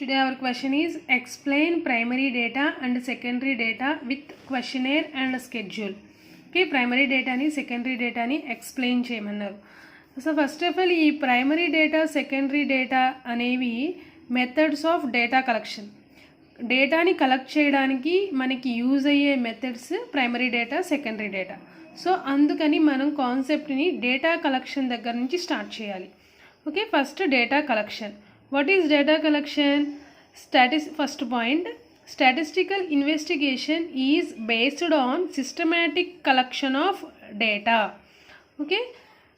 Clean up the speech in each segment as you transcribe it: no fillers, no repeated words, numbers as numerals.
Today our question is explain primary data and secondary data with questionnaire and schedule. Okay, primary data ni secondary data ni explain చేయమన్నారు. So first of all ఈ primary data secondary data అనేవి methods of data collection. డేటాని collect చేయడానికి మనకి use అయ్యే methods primary data secondary data. So అందుకని మనం కాన్సెప్ట్ని డేటా కలెక్షన్ దగ్గర నుంచి స్టార్ట్ చేయాలి. Okay, first data collection. What is data collection? First point, statistical investigation is based on systematic collection of data. Okay,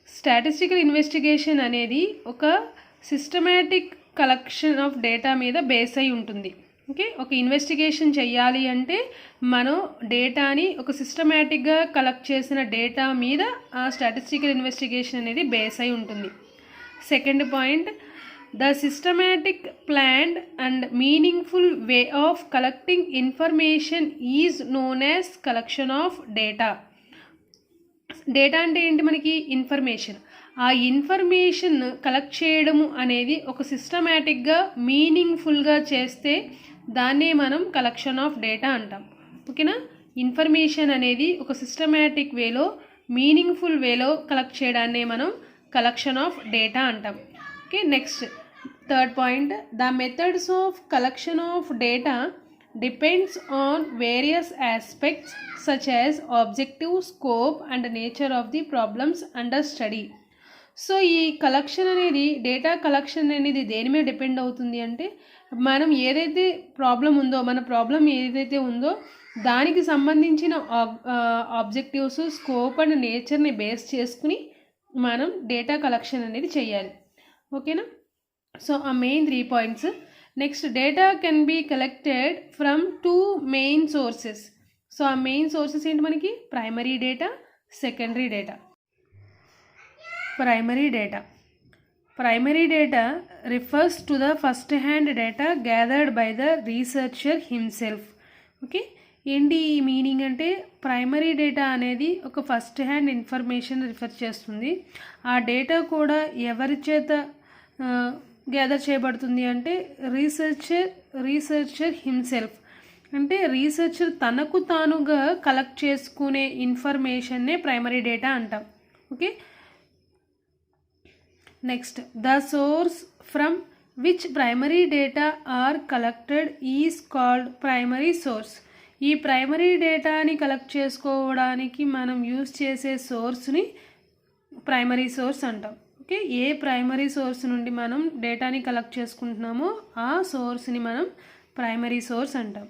statistical investigation అనేది ఒక systematic collection of data మీద base అయి ఉంటుంది. ఓకే, ఒక investigation చేయాలి అంటే మనం డేటాని ఒక సిస్టమాటిక్గా కలెక్ట్ చేసిన డేటా మీద ఆ స్టాటిస్టికల్ ఇన్వెస్టిగేషన్ అనేది బేస్ అయి ఉంటుంది. Second point, the systematic, planned and meaningful way of collecting information is known as collection of data. Data అంటే ఏంటి? మనకి ఇన్ఫర్మేషన్. ఆ ఇన్ఫర్మేషన్ కలెక్ట్ చేయడము అనేది ఒక సిస్టమాటిక్గా మీనింగ్ఫుల్గా చేస్తే దాన్నే మనం కలెక్షన్ ఆఫ్ డేటా అంటాం. ఓకేనా, ఇన్ఫర్మేషన్ అనేది ఒక సిస్టమాటిక్ వేలో మీనింగ్ఫుల్ వేలో కలెక్ట్ చేయడాన్నే మనం కలెక్షన్ ఆఫ్ డేటా అంటాం. Okay, next third point, the methods of collection of data depends on various aspects such as objective, scope and nature of the problems under study. So ఈ collection అనేది data collection అనేది దేని మీద depend అవుతుంది అంటే మనం ఏదైతే ప్రాబ్లం ఉందో మన ప్రాబ్లం ఏదైతే ఉందో దానికి సంబంధించిన ఆబ్జెక్టివ్స్, స్కోప్ అండ్ నేచర్ని బేస్ చేసుకుని మనం డేటా కలెక్షన్ అనేది చేయాలి. ఓకేనా, సో ఆ main 3 points. Next, data can be collected from 2 main sources. So ఆ మెయిన్ సోర్సెస్ ఏంటి? మనకి primary data, secondary data. Primary data refers to the first hand data gathered by the researcher himself. Okay, ఏంటి ఈ meaning అంటే primary data అనేది ఒక first hand information refer చేస్తుంది. ఆ డేటా కూడా ఎవరి చేత గ్యాదర్ చేయబడుతుంది అంటే రీసెర్చర్ హిమ్సెల్ఫ్. అంటే రీసెర్చర్ తనకు తానుగా కలెక్ట్ చేసుకునే ఇన్ఫర్మేషన్నే ప్రైమరీ డేటా అంటాం. Okay, next, the source from which primary data are collected is called primary source. ఈ ప్రైమరీ డేటాని కలెక్ట్ చేసుకోవడానికి మనం యూజ్ చేసే సోర్స్ని ప్రైమరీ సోర్స్ అంటాం. ఓకే, ఏ ప్రైమరీ సోర్స్ నుండి మనం డేటాని కలెక్ట్ చేసుకుంటున్నామో ఆ సోర్స్ని మనం ప్రైమరీ సోర్స్ అంటాం.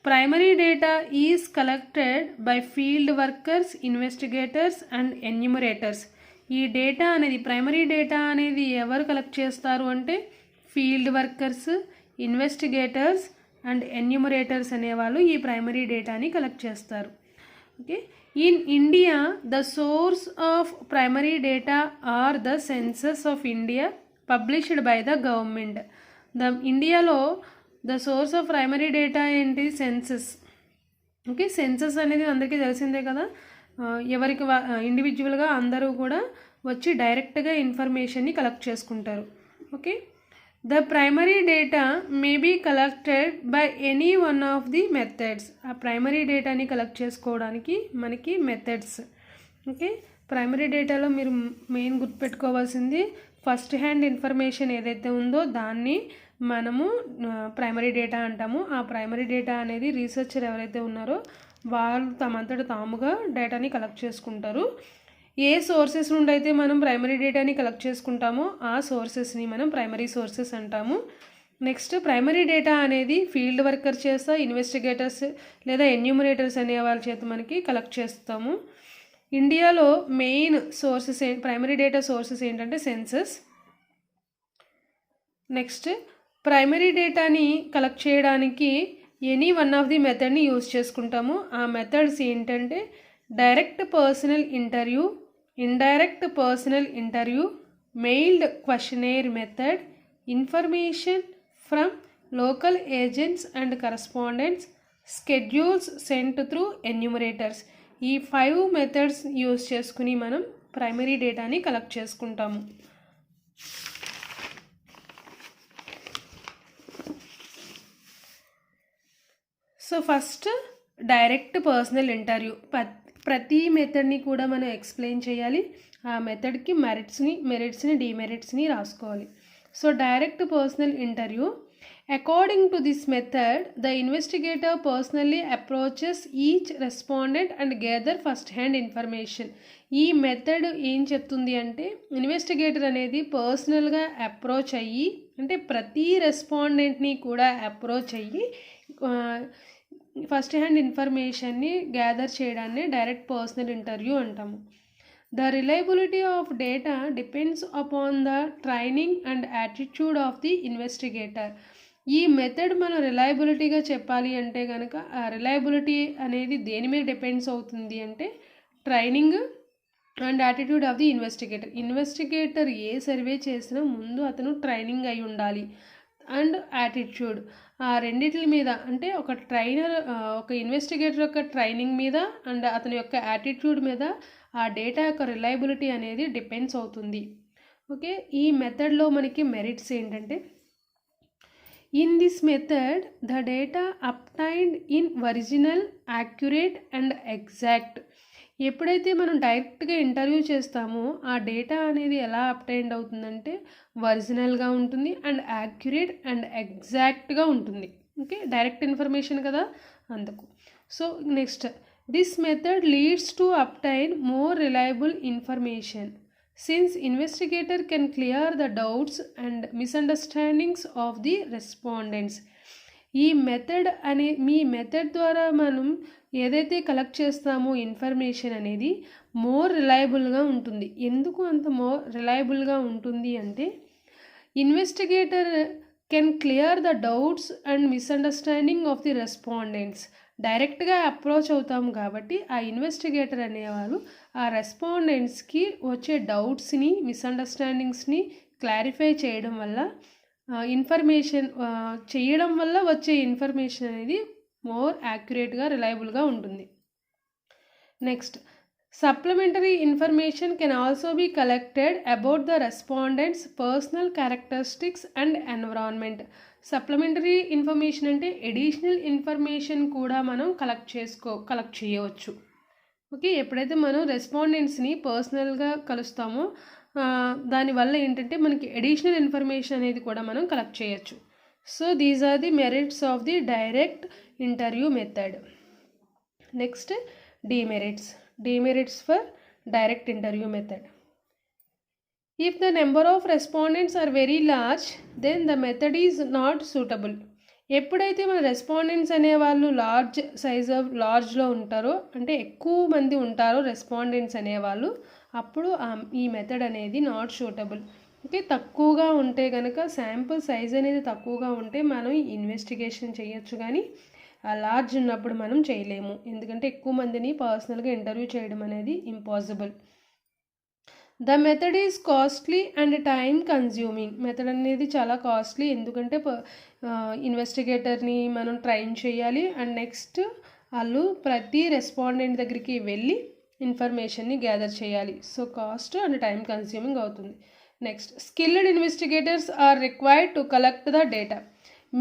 Primary data is collected by field workers, investigators and enumerators. ఈ డేటా అనేది ప్రైమరీ డేటా అనేది ఎవరు కలెక్ట్ చేస్తారు అంటే field workers, investigators and enumerators అనేవాళ్ళు ఈ ప్రైమరీ డేటాని కలెక్ట్ చేస్తారు. Okay, in India the source of primary data are the census of India published by the government. the ఇండియాలో the source of primary data ఏంటి? Census. Okay, census అనేది అందరికీ తెలిసిందే కదా. ఎవరికి ఇండివిజువల్గా అందరూ కూడా వచ్చి డైరెక్ట్గా ఇన్ఫర్మేషన్ని కలెక్ట్ చేసుకుంటారు. Okay, the primary data may be collected by any one of the methods. ఆ ప్రైమరీ డేటాని కలెక్ట్ చేసుకోవడానికి మనకి మెథడ్స్. ఓకే, ప్రైమరీ డేటాలో మీరు మెయిన్ గుర్తుపెట్టుకోవాల్సింది ఫస్ట్ హ్యాండ్ ఇన్ఫర్మేషన్ ఏదైతే ఉందో దాన్ని మనము ప్రైమరీ డేటా అంటాము. ఆ ప్రైమరీ డేటా అనేది రీసెర్చర్ ఎవరైతే ఉన్నారో వాళ్ళు తమంతట తాముగా డేటాని కలెక్ట్ చేసుకుంటారు. ఏ సోర్సెస్ నుండి అయితే మనం ప్రైమరీ డేటాని కలెక్ట్ చేసుకుంటామో ఆ సోర్సెస్ని మనం ప్రైమరీ సోర్సెస్ అంటాము. నెక్స్ట్, ప్రైమరీ డేటా అనేది ఫీల్డ్ వర్కర్ చేత, ఇన్వెస్టిగేటర్స్ లేదా ఎన్యూమరేటర్స్ అనే వాళ్ళ చేత మనకి కలెక్ట్ చేస్తాము. ఇండియాలో main sources primary data sources ఏంటంటే సెన్సస్. నెక్స్ట్, ప్రైమరీ డేటాని కలెక్ట్ చేయడానికి ఎనీ వన్ ఆఫ్ ది మెథడ్ని యూజ్ చేసుకుంటాము. ఆ మెథడ్స్ ఏంటంటే direct personal interview, indirect personal interview, mailed questionnaire method, information from local agents and correspondents, schedules sent through enumerators. ఈ 5 methods use చేసుకుని మనం primary డేటాని కలెక్ట్ చేసుకుంటాము. So first direct personal interview. ప్రతి మెథడ్ని కూడా మనం ఎక్స్ప్లెయిన్ చేయాలి. ఆ మెథడ్కి మెరిట్స్ని డిమెరిట్స్ని రాసుకోవాలి. So direct personal interview. According to this method the investigator personally approaches each respondent and gather first hand information. ఈ మెథడ్ ఏం చెప్తుంది అంటే ఇన్వెస్టిగేటర్ అనేది పర్సనల్గా అప్రోచ్ అయ్యి, అంటే ప్రతి రెస్పాండెంట్ని కూడా అప్రోచ్ అయ్యి ఫస్ట్ హ్యాండ్ ఇన్ఫర్మేషన్ని గ్యాదర్ చేయడాన్ని డైరెక్ట్ పర్సనల్ ఇంటర్వ్యూ అంటాము. The reliability of data depends upon the training and attitude of the investigator. ఈ మెథడ్ మనం రిలయబిలిటీగా చెప్పాలి అంటే కనుక ఆ రిలయబిలిటీ అనేది దేని మీద డిపెండ్స్ అవుతుంది అంటే training and attitude of the investigator A survey చేసినా ముందు అతను ట్రైనింగ్ అయి ఉండాలి అండ్ యాటిట్యూడ్. ఆ రెండిటి మీద అంటే ఒక ఇన్వెస్టిగేటర్ యొక్క ట్రైనింగ్ మీద అండ్ అతని యొక్క యాటిట్యూడ్ మీద ఆ డేటా యొక్క రిలయబిలిటీ అనేది డిపెండ్స్ అవుతుంది. ఓకే, ఈ మెథడ్లో మనకి మెరిట్స్ ఏంటంటే in this method the data obtained in original, accurate and exact. ఎప్పుడైతే మనం డైరెక్ట్గా ఇంటర్వ్యూ చేస్తామో ఆ డేటా అనేది ఎలా అప్టైన్డ్ అవుతుందంటే ఒరిజినల్గా ఉంటుంది అండ్ యాక్యురేట్ అండ్ ఎగ్జాక్ట్గా ఉంటుంది. ఓకే, డైరెక్ట్ ఇన్ఫర్మేషన్ కదా అందుకు. So next, this method leads to obtain more reliable information since investigator can clear the doubts and misunderstandings of the respondents. ఈ మెథడ్ ద్వారా మనం ఏదైతే కలెక్ట్ చేస్తామో ఇన్ఫర్మేషన్ అనేది మోర్ రిలయబుల్గా ఉంటుంది. ఎందుకు అంత మోర్ రిలయబుల్గా ఉంటుంది అంటే investigator can clear the doubts and misunderstanding of the respondents. డైరెక్ట్గా అప్రోచ్ అవుతాం కాబట్టి ఆ ఇన్వెస్టిగేటర్ అనేవాళ్ళు ఆ రెస్పాండెంట్స్కి వచ్చే డౌట్స్ని, మిస్అండర్స్టాండింగ్స్ని క్లారిఫై చేయడం వల్ల వచ్చే ఇన్ఫర్మేషన్ అనేది మోర్ యాక్యురేట్గా, రిలయబుల్గా ఉంటుంది. Next, supplementary information can also be collected about the respondents personal characteristics and environment. Supplementary information అంటే ఎడిషనల్ ఇన్ఫర్మేషన్ కూడా మనం కలెక్ట్ చేయవచ్చు. ఓకే, ఎప్పుడైతే మనం రెస్పాండెంట్స్ని పర్సనల్గా కలుస్తామో దానివల్ల ఏంటంటే మనకి ఎడిషనల్ ఇన్ఫర్మేషన్ అనేది కూడా మనం కలెక్ట్ చేయొచ్చు. So these are the merits of the direct interview method. Next, demerits for direct interview method. If the number of respondents are very large, then the method is not suitable. ఎప్పుడైతే మన respondents అనేవాళ్ళు లార్జ్లో ఉంటారో, అంటే ఎక్కువ మంది ఉంటారో respondents అనేవాళ్ళు, అప్పుడు ఈ మెథడ్ అనేది నాట్ సూటబుల్. ఓకే, తక్కువగా ఉంటే కనుక, శాంపుల్ సైజ్ అనేది తక్కువగా ఉంటే మనం ఇన్వెస్టిగేషన్ చేయొచ్చు, కానీ లార్జ్ ఉన్నప్పుడు మనం చేయలేము. ఎందుకంటే ఎక్కువ మందిని పర్సనల్గా ఇంటర్వ్యూ చేయడం అనేది impossible. The method is costly and time consuming. Method అనేది చాలా కాస్ట్లీ, ఎందుకంటే ఇన్వెస్టిగేటర్ని మనం ట్రైన్ చేయాలి అండ్ నెక్స్ట్ వాళ్ళు ప్రతి రెస్పాండెంట్ దగ్గరికి వెళ్ళి ఇన్ఫర్మేషన్ని గ్యాదర్ చేయాలి. So cost and time consuming అవుతుంది. Next, skilled investigators are required to collect the data.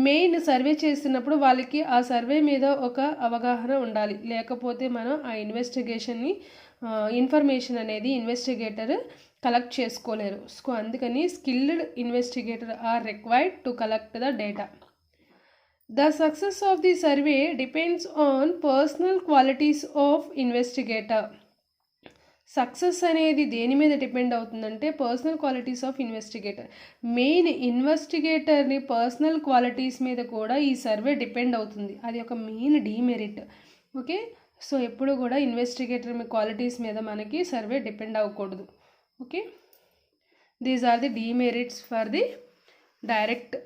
Main survey చేస్తున్నప్పుడు వాళ్ళకి ఆ సర్వే మీద ఒక అవగాహన ఉండాలి, లేకపోతే మనం ఆ ఇన్ఫర్మేషన్ అనేది ఇన్వెస్టిగేటర్ కలెక్ట్ చేసుకోలేరు. సో అందుకని skilled investigator are required to collect the data. The success of the survey depends on personal qualities of investigator. Success అనేది దేని మీద డిపెండ్ అవుతుందంటే personal qualities of investigator. Main ఇన్వెస్టిగేటర్ని పర్సనల్ క్వాలిటీస్ మీద కూడా ఈ సర్వే డిపెండ్ అవుతుంది. అది ఒక మెయిన్ డీమెరిట్. ఓకే, సో ఎప్పుడు కూడా ఇన్వెస్టిగేటర్ క్వాలిటీస్ మీద మనకి సర్వే డిపెండ్ అవ్వకూడదు. Okay, these are the demerits for the direct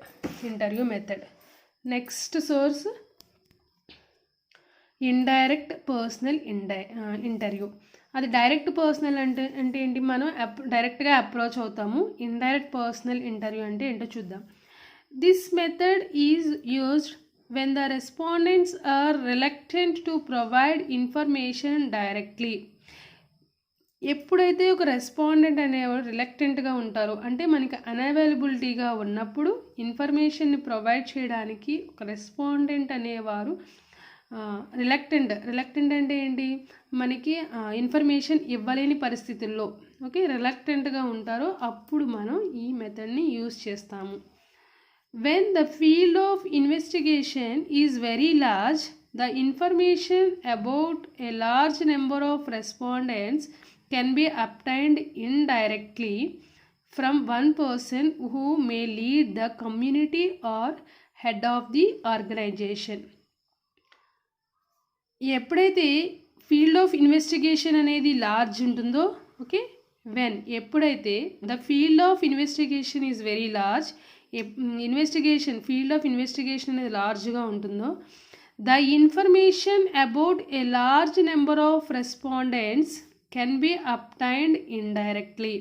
interview method. Next source, indirect personal interview. అది డైరెక్ట్ పర్సనల్ అంటే ఏంటి, మనం డైరెక్ట్గా అప్రోచ్ అవుతాము. ఇండైరెక్ట్ పర్సనల్ ఇంటర్వ్యూ అంటే ఏంటో చూద్దాం. This method is used when the respondents are reluctant to provide information directly. ఎప్పుడైతే ఒక రెస్పాండెంట్ అనేవారు రిలక్టెంట్గా ఉంటారో, అంటే మనకి అన్అవైలబిలిటీగా ఉన్నప్పుడు ఇన్ఫర్మేషన్ని ప్రొవైడ్ చేయడానికి ఒక రెస్పాండెంట్ అనేవారు రిలక్టెంట్ అంటే ఏంటి, మనకి ఇన్ఫర్మేషన్ ఇవ్వలేని పరిస్థితుల్లో ఓకే రిలక్టెంట్గా ఉంటారో అప్పుడు మనం ఈ మెథడ్ని యూజ్ చేస్తాము. When the field of investigation is very large, the information about a large number of respondents can be obtained indirectly from one person who may lead the community or head of the organization. ఎప్పుడైతే field of investigation అనేది large ఉంటుందో okay ఎప్పుడైతే the field of investigation is very large, field of investigation అనేది లార్జ్గా ఉంటుందో, the information about a large number of respondents can be obtained indirectly.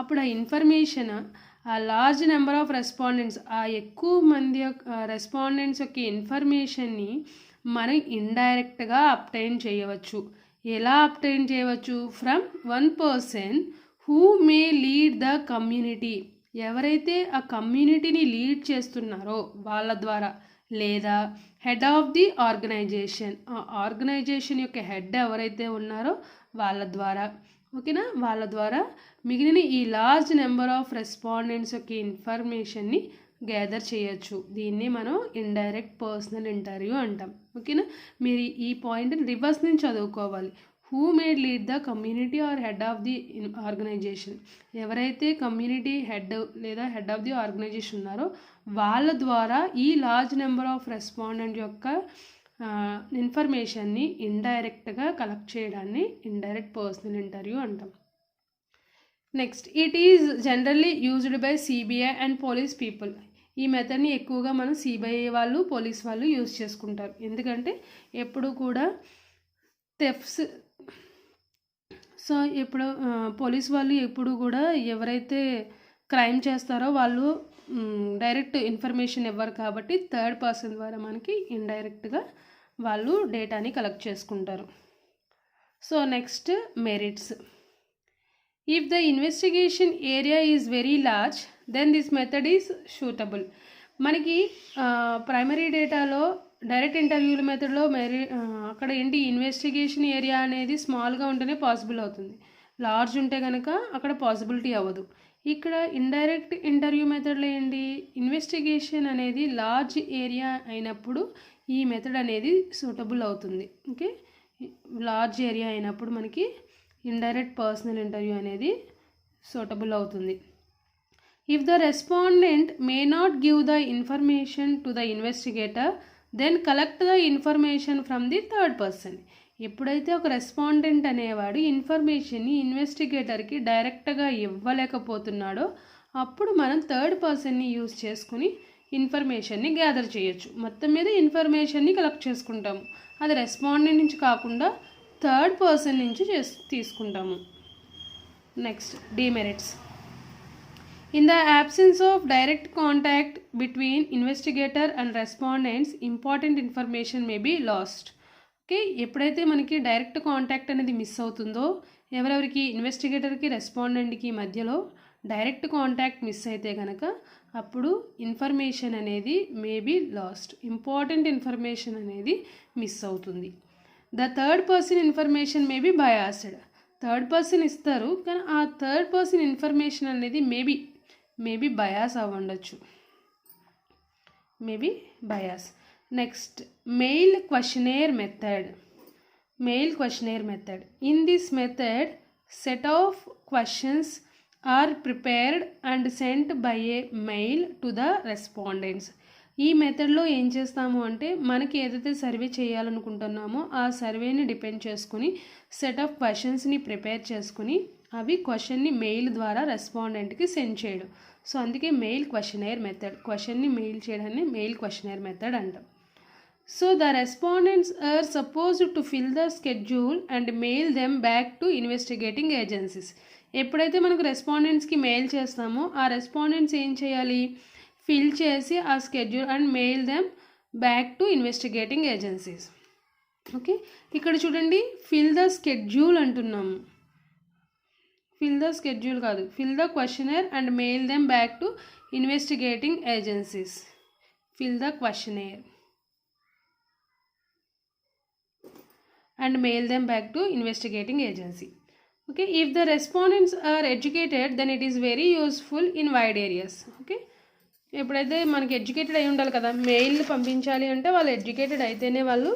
అప్పుడు ఆ information ఆ large number of respondents ఆ ఎక్కువ మంది రెస్పాండెంట్స్ యొక్క ఇన్ఫర్మేషన్ని మనం ఇండైరెక్ట్గా అబ్టైన్ చేయవచ్చు. ఎలా అబ్టైన్ చేయవచ్చు? From one person who may lead the community, ఎవరైతే ఆ కమ్యూనిటీని లీడ్ చేస్తున్నారో వాళ్ళ ద్వారా, లేదా హెడ్ ఆఫ్ ది ఆర్గనైజేషన్, ఆ ఆర్గనైజేషన్ యొక్క హెడ్ ఎవరైతే ఉన్నారో వాళ్ళ ద్వారా ఓకేనా, వాళ్ళ ద్వారా మిగిలిన ఈ లార్జ్ నెంబర్ ఆఫ్ రెస్పాండెంట్స్ యొక్క ఇన్ఫర్మేషన్ని గ్యాదర్ చేయొచ్చు. దీన్ని మనం ఇండైరెక్ట్ పర్సనల్ ఇంటర్వ్యూ అంటాం. ఓకేనా, మీరు ఈ పాయింట్ని రివర్స్ నుంచి చదువుకోవాలి. Who may lead the community or head of the organisation, ఎవరైతే కమ్యూనిటీ హెడ్ లేదా హెడ్ ఆఫ్ ది ఆర్గనైజేషన్ ఉన్నారో వాళ్ళ ద్వారా ఈ లార్జ్ నెంబర్ ఆఫ్ రెస్పాండెంట్ యొక్క ఇన్ఫర్మేషన్ని ఇండైరెక్ట్గా కలెక్ట్ చేయడాన్ని ఇండైరెక్ట్ పర్సనల్ ఇంటర్వ్యూ అంటాం. Next, it is generally used by CBI and police people. ఈ మెథడ్ని ఎక్కువగా మనం సిబిఐ వాళ్ళు, పోలీస్ వాళ్ళు యూజ్ చేసుకుంటారు. ఎందుకంటే ఎప్పుడు కూడా థెఫ్ట్స్, సో ఇప్పుడు పోలీస్ వాళ్ళు ఎప్పుడు కూడా ఎవరైతే క్రైమ్ చేస్తారో వాళ్ళు డైరెక్ట్ ఇన్ఫర్మేషన్ ఇవ్వరు కాబట్టి థర్డ్ పర్సన్ ద్వారా మనకి ఇండైరెక్ట్గా వాళ్ళు డేటాని కలెక్ట్ చేసుకుంటారు. So next, merits. If the investigation area is very large then this method is suitable. మనకి ప్రైమరీ డేటాలో డైరెక్ట్ ఇంటర్వ్యూల మెథడ్లో అక్కడ ఏంటి, ఇన్వెస్టిగేషన్ ఏరియా అనేది స్మాల్గా ఉంటేనే పాసిబుల్ అవుతుంది. లార్జ్ ఉంటే కనుక అక్కడ పాసిబిలిటీ అవ్వదు. ఇక్కడ ఇండైరెక్ట్ ఇంటర్వ్యూ మెథడ్లో ఏంటి, ఇన్వెస్టిగేషన్ అనేది లార్జ్ ఏరియా అయినప్పుడు ఈ మెథడ్ అనేది సూటబుల్ అవుతుంది. ఓకే, లార్జ్ ఏరియా అయినప్పుడు మనకి ఇండైరెక్ట్ పర్సనల్ ఇంటర్వ్యూ అనేది సూటబుల్ అవుతుంది. If the respondent may not give the information to the investigator then collect the information from the third person. ఎప్పుడైతే ఒక రెస్పాండెంట్ అనేవాడు ఇన్ఫర్మేషన్ని ఇన్వెస్టిగేటర్కి డైరెక్ట్గా ఇవ్వలేకపోతున్నాడో అప్పుడు మనం థర్డ్ పర్సన్ని యూజ్ చేసుకుని ఇన్ఫర్మేషన్ని గ్యాదర్ చేయొచ్చు. మొత్తం మీద ఇన్ఫర్మేషన్ని కలెక్ట్ చేసుకుంటాము. అది రెస్పాండెంట్ నుంచి కాకుండా థర్డ్ పర్సన్ నుంచి తీసుకుంటాము. Next, demerits. In the absence of direct contact between investigator and respondents, important information may be lost. Okay, ఎప్పుడైతే మనకి డైరెక్ట్ కాంటాక్ట్ అనేది మిస్ అవుతుందో, ఎవరెవరికి, ఇన్వెస్టిగేటర్కి రెస్పాండెంట్కి మధ్యలో డైరెక్ట్ కాంటాక్ట్ మిస్ అయితే కనుక అప్పుడు ఇన్ఫర్మేషన్ అనేది మేబీ లాస్ట్, ఇంపార్టెంట్ ఇన్ఫర్మేషన్ అనేది మిస్ అవుతుంది. The third person information maybe biased. Third person ఇస్తారు కానీ ఆ థర్డ్ పర్సన్ ఇన్ఫర్మేషన్ అనేది మేబీ బయాస్ అవ్వండొచ్చు, maybe bias. Next, mail questionnaire method. In this method, set of questions are prepared and sent by a mail to the respondents. ఈ మెథడ్లో ఏం చేస్తాము అంటే మనకి ఏదైతే సర్వే చేయాలనుకుంటున్నామో ఆ సర్వేని డిపెండ్ చేసుకుని సెట్ ఆఫ్ క్వశ్చన్స్ని ప్రిపేర్ చేసుకుని అవి క్వశ్చన్ని మెయిల్ ద్వారా రెస్పాండెంట్కి సెండ్ చేయడం. సో అందుకే మెయిల్ క్వశ్చనేర్ మెథడ్, క్వశ్చన్ని మెయిల్ చేయడాన్ని మెయిల్ క్వశ్చనేర్ మెథడ్ అంటాం. So the respondents are supposed to fill the schedule and mail them back to investigating agencies. ఎప్పుడైతే మనకు రెస్పాండెంట్స్కి మెయిల్ చేస్తామో ఆ రెస్పాండెంట్స్ ఏం చేయాలి, ఫిల్ చేసి ఆ schedule and mail them back to investigating agencies. Okay, ఇక్కడ చూడండి, ఫిల్ ద స్కెడ్యూల్ అంటున్నాము, ఫిల్ ద స్కెడ్యూల్ కాదు, fill the questionnaire and mail them back to investigating agencies. Fill the questionnaire. and mail them back to investigating agency. Okay, if the respondents are educated, then it is very useful in wide areas. Okay, ఎప్పుడైతే మనకి educated అయి ఉండాలి కదా, mail పంపించాలి అంటే వాళ్ళు educated అయితేనే వాళ్ళు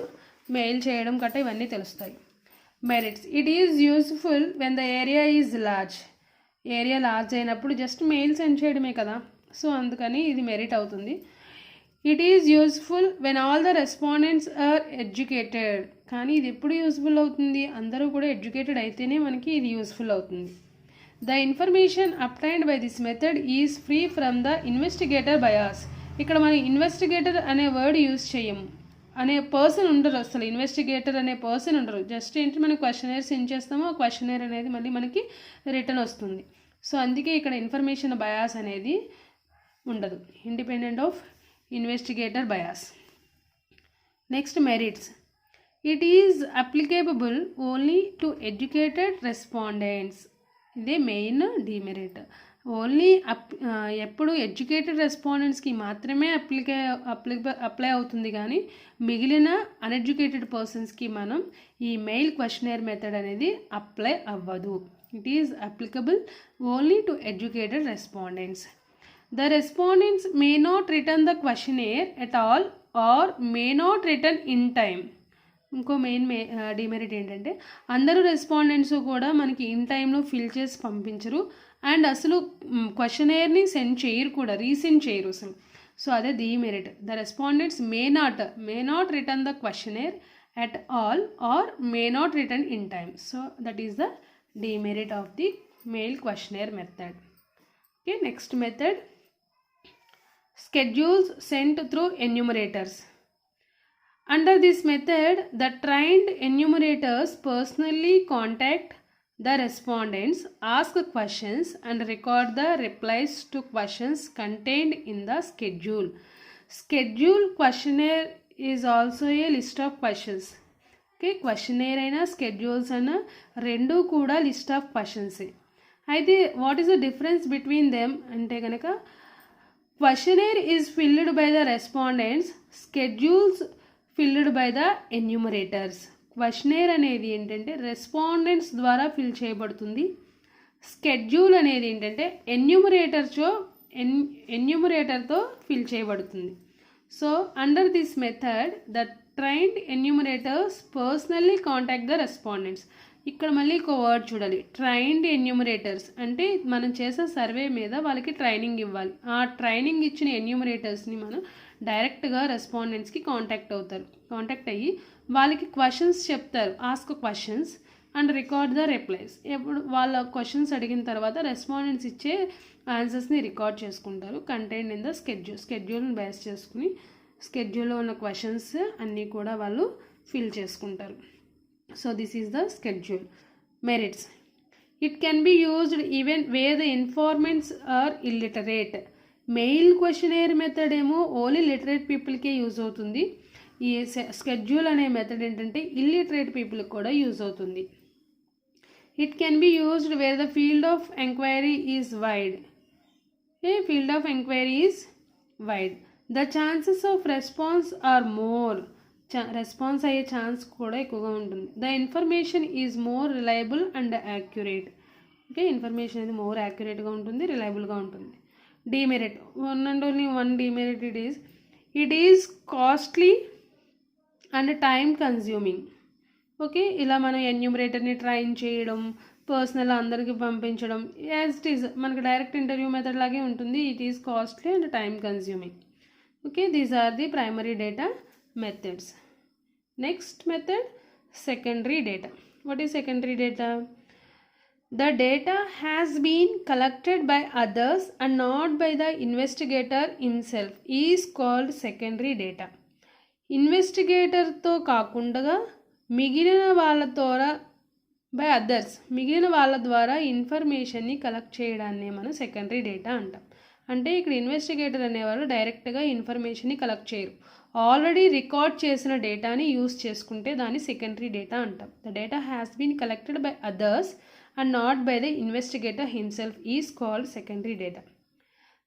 మెయిల్ చేయడం గట్రా ఇవన్నీ తెలుస్తాయి. Merits, it is useful when the area is large. Area large అయినప్పుడు జస్ట్ మెయిల్ సెండ్ చేయడమే కదా, సో అందుకని ఇది మెరిట్ అవుతుంది. It is useful when all the respondents are educated. కానీ ఇది ఎప్పుడు యూస్ఫుల్ అవుతుంది, అందరూ కూడా ఎడ్యుకేటెడ్ అయితేనే మనకి ఇది యూస్ఫుల్ అవుతుంది. The information obtained by this method is free from the investigator bias. ఇక్కడ మనం ఇన్వెస్టిగేటర్ అనే వర్డ్ యూజ్ చేయము, అనే పర్సన్ ఉండరు, అసలు ఇన్వెస్టిగేటర్ అనే పర్సన్ ఉండరు. జస్ట్ ఏంటి మనం క్వశ్చనర్ సెండ్ చేస్తామో ఆ క్వశ్చనర్ అనేది మళ్ళీ మనకి రిటర్న్ వస్తుంది. సో అందుకే ఇక్కడ ఇన్ఫర్మేషన్ బయాస్ అనేది ఉండదు, independent of investigator bias. Next merits, it is applicable only to educated respondents. ఇదే మెయిన్ డిమెరిట్. ఓన్లీ ఎప్పుడు ఎడ్యుకేటెడ్ రెస్పాండెంట్స్కి మాత్రమే అప్లై అవుతుంది, కానీ మిగిలిన అన్ఎడ్యుకేటెడ్ పర్సన్స్కి మనం ఈ మెయిల్ క్వశ్చనర్ మెథడ్ అనేది అప్లై అవ్వదు. It is applicable only to educated respondents. The respondents may not return the questionnaire at all or may not return in time. ఇంకో మెయిన్ డిమెరిట్ ఏంటంటే అందరూ రెస్పాండెంట్స్ కూడా మనకి ఇన్ టైంలో ఫిల్ చేసి పంపించరు, and అసలు క్వశ్చనేర్ని సెండ్ చేయరు కూడా, రీసెండ్ చేయరు అసలు. సో అదే demerit. The respondents may not return the questionnaire at all or may not return in time. So that is the demerit of the mail questionnaire method. Okay, next method, schedules sent through enumerators. Under this method, the trained enumerators personally contact the respondents, ask questions and record the replies to questions contained in the schedule. Schedule questionnaire is also a list of questions. Okay, questionnaire అయినా schedules అయినా రెండు కూడా list of క్వశ్చన్సే. అయితే what is the difference between them అంటే కనుక, questionnaire is filled by the respondents, schedules filled by the enumerators. questionnaire అనేది ఏంటంటే రెస్పాండెంట్స్ ద్వారా ఫిల్ చేయబడుతుంది. స్కెడ్యూల్ అనేది ఏంటంటే ఎన్యూమరేటర్తో ఫిల్ చేయబడుతుంది. So under this method the trained enumerators personally contact the respondents. ఇక్కడ మళ్ళీ ఒక వర్డ్ చూడాలి, ట్రైన్డ్ ఎన్యూమరేటర్స్ అంటే మనం చేసే సర్వే మీద వాళ్ళకి ట్రైనింగ్ ఇవ్వాలి. ఆ ట్రైనింగ్ ఇచ్చిన ఎన్యూమరేటర్స్ని మనం డైరెక్ట్గా రెస్పాండెంట్స్కి కాంటాక్ట్ అయ్యి వాళ్ళకి క్వశ్చన్స్ చెప్తారు, ask questions and record the replies. ఎప్పుడు వాళ్ళ క్వశ్చన్స్ అడిగిన తర్వాత రెస్పాండెంట్స్ ఇచ్చే ఆన్సర్స్ని రికార్డ్ చేసుకుంటారు, కంటైన్డ్ ఇన్ ద స్కెడ్యూల్ని బేస్ చేసుకుని స్కెడ్యూల్లో ఉన్న క్వశ్చన్స్ అన్నీ కూడా వాళ్ళు ఫిల్ చేసుకుంటారు. So this is the schedule. Merits, it can be used even where the informants are illiterate. Mail questionnaire method ఏమో ఓన్లీ లిటరేట్ పీపుల్కే యూజ్ అవుతుంది. ఈ స్కెడ్యూల్ అనే మెథడ్ ఏంటంటే ఇల్లిటరేట్ పీపుల్కి కూడా యూజ్ అవుతుంది. It can be used where the field of enquiry is wide. Field of enquiry is wide. The chances of response are more. Response అయ్యే chance కూడా ఎక్కువగా ఉంటుంది. The information is more reliable and accurate. Okay, information అనేది more యాక్యురేట్గా ఉంటుంది, రిలయబుల్గా ఉంటుంది. Demerit, one and only one demerit, it is costly and time consuming. Okay, ఇలా మనం ఎన్యూమరేటర్ని ట్రైన్ చేయడం, పర్సనల్ అందరికీ పంపించడం, యాజ్ ఇట్ ఈజ్ మనకి డైరెక్ట్ ఇంటర్వ్యూ మెథడ్ లాగే ఉంటుంది. It is costly and time consuming. Okay, these are the primary data methods. Next method, secondary data. What is secondary data? The data has been collected by others and not by the investigator himself is called secondary data. ఇన్వెస్టిగేటర్తో కాకుండా మిగిలిన వాళ్ళ ద్వారా by others, మిగిలిన వాళ్ళ ద్వారా ఇన్ఫర్మేషన్ని collect చేయడాన్ని మనం సెకండరీ డేటా అంటాం. అంటే ఇక్కడ ఇన్వెస్టిగేటర్ అనేవాళ్ళు డైరెక్ట్గా ఇన్ఫర్మేషన్ని కలెక్ట్ చేయరు, ఆల్రెడీ రికార్డ్ చేసిన డేటాని యూజ్ చేసుకుంటే దాన్ని సెకండరీ డేటా అంటాం. The data has been collected by others and not by the investigator himself is called secondary data.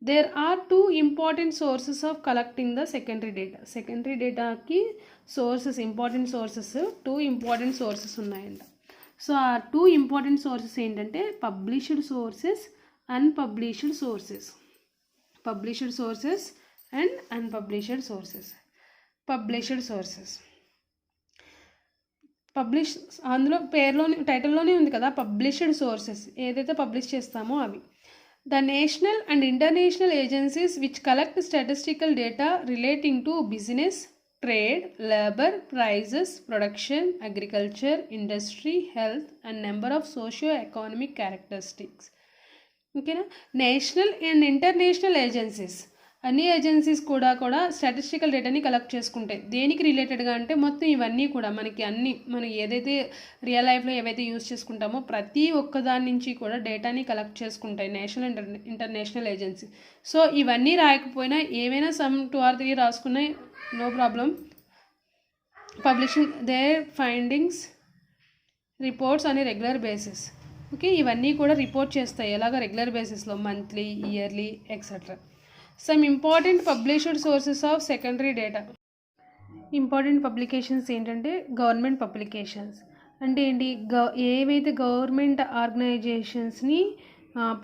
There are 2 important sources of collecting the secondary data. Secondary డేటాకి sources, important sources 2 important sources ఉన్నాయంట. So ఆ 2 important sources ఏంటంటే published sources, unpublished sources. Published sources and unpublished sources. Published sources, publish అందులో పేరులోని టైటిల్లోనే ఉంది కదా, published sources, ఏదైతే publish చేస్తామో అవి. The national and international agencies which collect statistical data relating to business, trade, labour, prices, production, agriculture, industry, health and number of socio economic characteristics. ఓకేనా. National and international agencies, అన్ని agencies కూడా statistical డేటాని కలెక్ట్ చేసుకుంటాయి. దేనికి రిలేటెడ్గా అంటే మొత్తం ఇవన్నీ కూడా మనం ఏదైతే రియల్ లైఫ్లో ఏవైతే యూజ్ చేసుకుంటామో ప్రతి ఒక్క దాని నుంచి కూడా డేటాని కలెక్ట్ చేసుకుంటాయి నేషనల్ ఇంటర్నేషనల్ ఏజెన్సీ. సో ఇవన్నీ రాయకపోయినా ఏవైనా సమ్ 2 or 3 రాసుకున్నాయి, no problem. Publishing their findings reports on a regular basis. Okay, ఇవన్నీ కూడా రిపోర్ట్ చేస్తాయి ఎలాగ రెగ్యులర్ బేసిస్లో, monthly, yearly etcetera. Some important published sources of secondary data. Important publications ఏంటంటే గవర్నమెంట్ పబ్లికేషన్స్ అంటే ఏంటి, ఏవైతే గవర్నమెంట్ ఆర్గనైజేషన్స్ని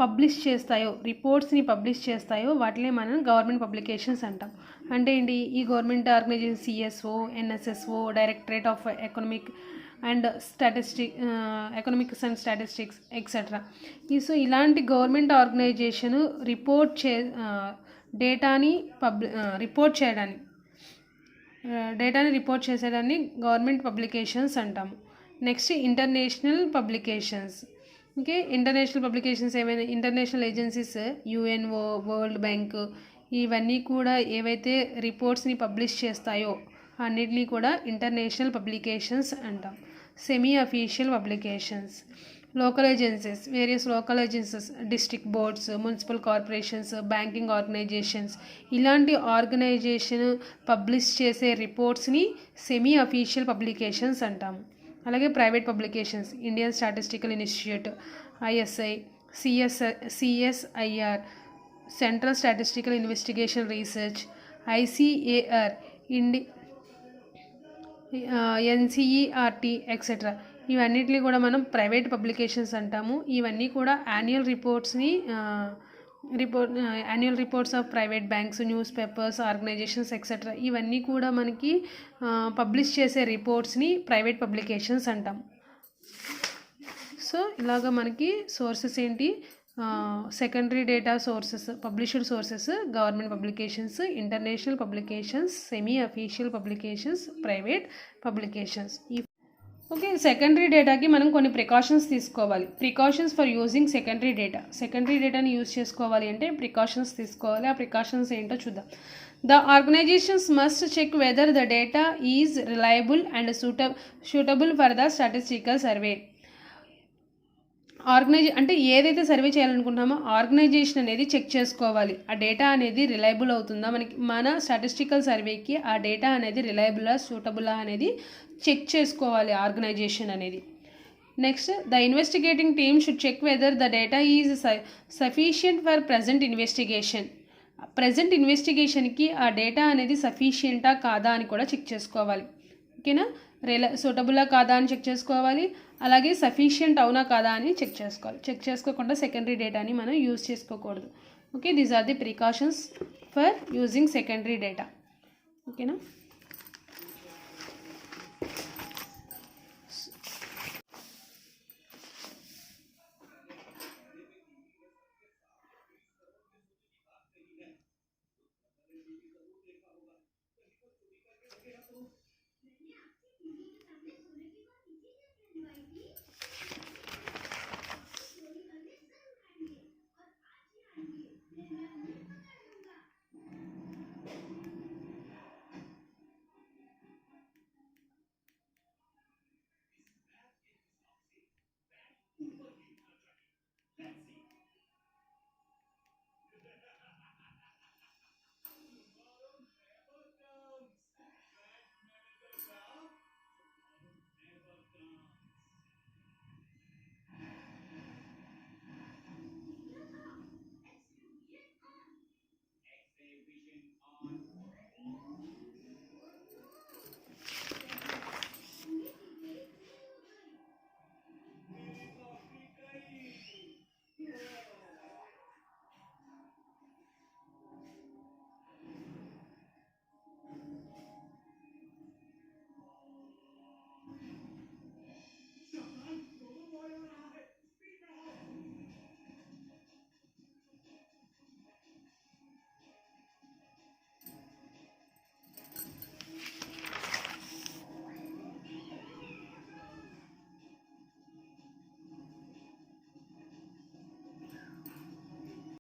పబ్లిష్ చేస్తాయో, రిపోర్ట్స్ని పబ్లిష్ చేస్తాయో వాటినే మనం గవర్నమెంట్ పబ్లికేషన్స్ అంటాం. అంటే ఏంటి, ఈ government organisation CSO, NSSO, directorate of economics and statistics etcetera. So ఇలాంటి గవర్నమెంట్ ఆర్గనైజేషన్ డేటాని రిపోర్ట్ చేసేదాన్ని గవర్నమెంట్ పబ్లికేషన్స్ అంటాము. Next international publications. Okay, international publications ఏమైనా international agencies, UNO, world bank, ఇవన్నీ కూడా ఏవైతే రిపోర్ట్స్ని పబ్లిష్ చేస్తాయో అన్నిటినీ కూడా ఇంటర్నేషనల్ పబ్లికేషన్స్ అంటాం. Semi official publications, local agencies, various local agencies, district boards, municipal corporations, banking organisations, ఇలాంటి ఆర్గనైజేషన్ పబ్లిష్ చేసే రిపోర్ట్స్ని సెమీ అఫీషియల్ పబ్లికేషన్స్ అంటాము. అలాగే private publications, Indian statistical institute, ISI, CSIR, central statistical investigation research, ICAR, NCERT etcetera. ఇవన్నిటిని కూడా మనం private publications అంటాము. ఇవన్నీ కూడా annual reports of private banks, newspapers, organisations etcetera. ఇవన్నీ కూడా మనకి పబ్లిష్ చేసే రిపోర్ట్స్ని ప్రైవేట్ పబ్లికేషన్స్ అంటాం. సో ఇలాగ మనకి సోర్సెస్ ఏంటి, secondary data sources, published sources, government publications, international publications, semi official publications, private publications. Okay, secondary డేటాకి మనం కొన్ని ప్రికాషన్స్ తీసుకోవాలి. Precautions for using secondary data. Secondary డేటాని యూజ్ చేసుకోవాలి అంటే ప్రికాషన్స్ తీసుకోవాలి. ఆ ప్రికాషన్స్ ఏంటో చూద్దాం. The organisations must check whether the data is reliable and suitable for the statistical survey. అంటే ఏదైతే సర్వే చేయాలనుకుంటున్నామో ఆర్గనైజేషన్ అనేది చెక్ చేసుకోవాలి, ఆ డేటా అనేది రిలయబుల్ అవుతుందా, మన స్టాటిస్టికల్ సర్వేకి ఆ డేటా అనేది రిలయబులా, సూటబులా అనేది చెక్ చేసుకోవాలి ఆర్గనైజేషన్ అనేది. Next, the investigating team should check whether the data is sufficient for present investigation. Present ఇన్వెస్టిగేషన్కి ఆ డేటా అనేది సఫిషియంటా కాదా అని కూడా చెక్ చేసుకోవాలి. ఓకేనా, సూటబులా కాదా అని చెక్ చేసుకోవాలి, అలాగే సఫిషియంట్ అవునా కాదా అని చెక్ చేసుకోవాలి. చెక్ చేసుకోకుండా సెకండరీ డేటాని మనం యూజ్ చేసుకోకూడదు. Okay, these are the precautions for using secondary data. ఓకేనా.